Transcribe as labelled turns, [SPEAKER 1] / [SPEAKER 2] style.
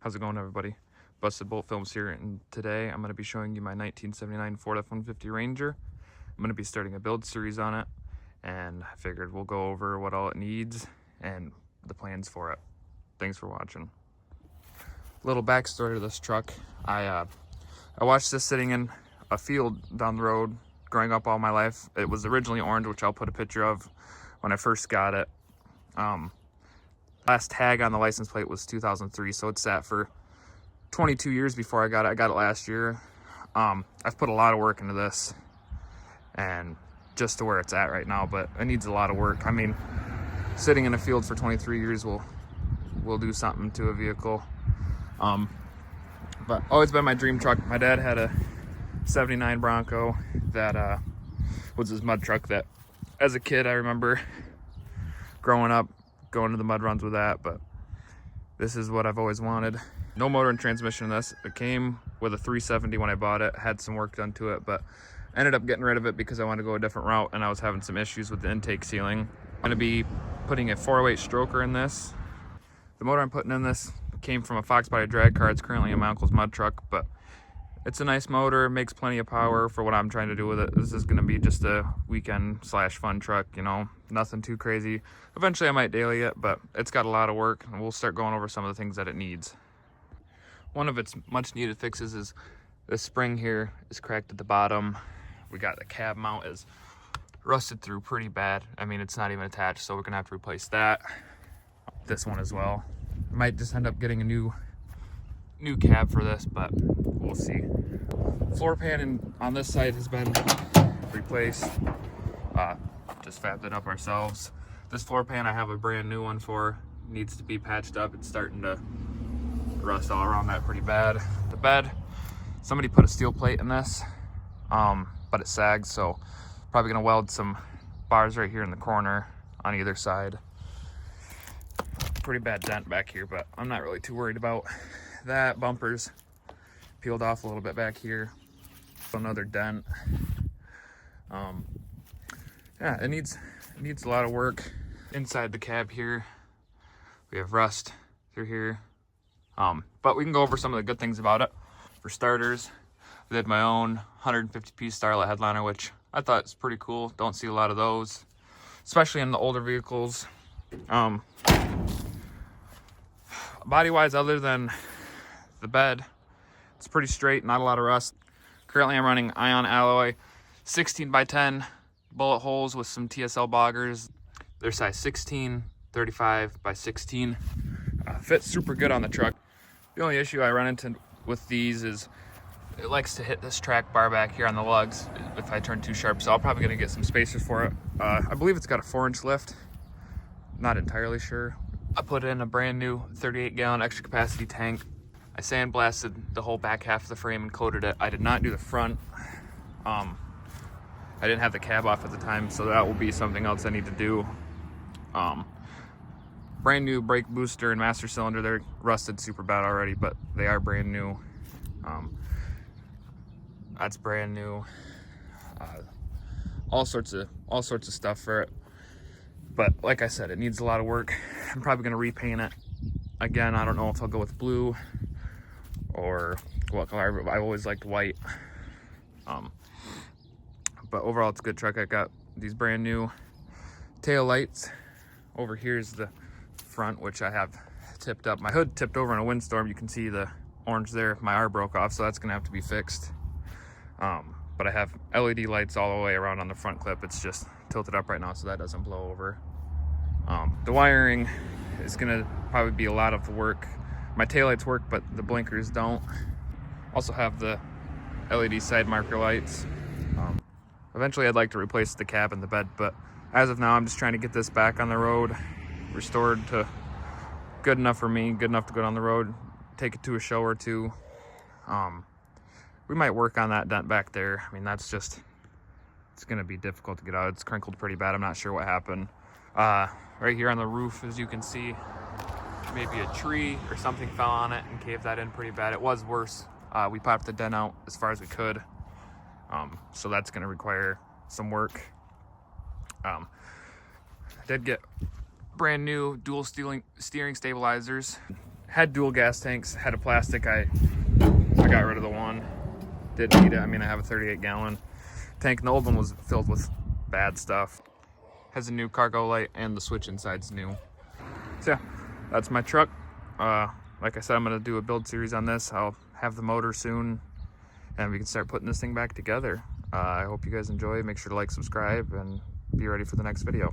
[SPEAKER 1] How's it going, everybody? Busted Bolt Films here, and today I'm going to be showing you my 1979 Ford F-150 Ranger. I'm going to be starting a build series on it, and I figured we'll go over what all it needs and the plans for it. Thanks for watching. Little backstory to this truck. I watched this sitting in a field down the road growing up all my life. It was originally orange, which I'll put a picture of when I first got it. Last tag on the license plate was 2003, so it sat for 22 years before I got it. I got it last year. I've put a lot of work into this, and just to where it's at right now, but it needs a lot of work. I mean, sitting in a field for 23 years will do something to a vehicle. But always been my dream truck. My dad had a 79 Bronco that was his mud truck that as a kid I remember growing up going to the mud runs with that, but this is what I've always wanted. No motor and transmission in this. It came with a 370 when I bought it, had some work done to it, but ended up getting rid of it because I wanted to go a different route and I was having some issues with the intake sealing. I'm going to be putting a 408 stroker in this. The motor I'm putting in this came from a Fox Body drag car. It's currently in my uncle's mud truck, but it's a nice motor, makes plenty of power for what I'm trying to do with it. This is going to be just a weekend / fun truck, you know, nothing too crazy. Eventually I might daily it, but it's got a lot of work, and we'll start going over some of the things that it needs. One of its much needed fixes is this spring here is cracked at the bottom. We got the cab mount is rusted through pretty bad. I mean, it's not even attached, so we're gonna have to replace that. This one as well. I might just end up getting a new cab for this, but we'll see. Floor pan on this side has been replaced. Just fabbed it up ourselves. This floor pan I have a brand new one for. Needs to be patched up. It's starting to rust all around that pretty bad. The bed, somebody put a steel plate in this, but it sags, so probably gonna weld some bars right here in the corner on either side. Pretty bad dent back here, but I'm not really too worried about that. Bumpers peeled off a little bit back here. Another dent. Yeah, it needs a lot of work. Inside the cab here, we have rust through here. But we can go over some of the good things about it. For starters, I did my own 150 piece Starlet headliner, which I thought was pretty cool. Don't see a lot of those, especially in the older vehicles. Body wise, other than the bed, it's pretty straight, not a lot of rust. Currently I'm running ion alloy 16x10 bullet holes with some TSL boggers. They're size 16, 35x16. Fits super good on the truck. The only issue I run into with these is it likes to hit this track bar back here on the lugs if I turn too sharp, so I'm probably gonna get some spacers for it. I believe it's got a 4-inch lift. Not entirely sure. I put in a brand new 38-gallon extra capacity tank. I sandblasted the whole back half of the frame and coated it. I did not do the front. I didn't have the cab off at the time, so that will be something else I need to do. Brand new brake booster and master cylinder. They're rusted super bad already, but they are brand new. That's brand new. All sorts of stuff for it. But like I said, it needs a lot of work. I'm probably gonna repaint it again. I don't know if I'll go with blue or what color. I've always liked white. But overall, it's a good truck. I got these brand new tail lights. Over here's the front, which I have tipped up. My hood tipped over in a windstorm. You can see the orange there. My R broke off, so that's gonna have to be fixed. But I have LED lights all the way around on the front clip. It's just tilted up right now so that doesn't blow over. The wiring is gonna probably be a lot of the work. My taillights work, but the blinkers don't. Also have the LED side marker lights. Eventually I'd like to replace the cab and the bed, but as of now I'm just trying to get this back on the road, restored to good enough for me, good enough to go down the road, take it to a show or two. We might work on that dent back there. I mean, that's just, it's gonna be difficult to get out. It's crinkled pretty bad. I'm not sure what happened. Right here on the roof, as you can see, maybe a tree or something fell on it and caved that in pretty bad. It was worse. We popped the dent out as far as we could. So that's gonna require some work. I did get brand new dual steering stabilizers. Had dual gas tanks, had a plastic. I got rid of the one. Didn't need it. I mean, I have a 38 gallon tank, and the old one was filled with bad stuff. Has a new cargo light, and the switch inside's new. So yeah, that's my truck. Like I said, I'm gonna do a build series on this. I'll have the motor soon, and we can start putting this thing back together. I hope you guys enjoy. Make sure to like, subscribe, and be ready for the next video.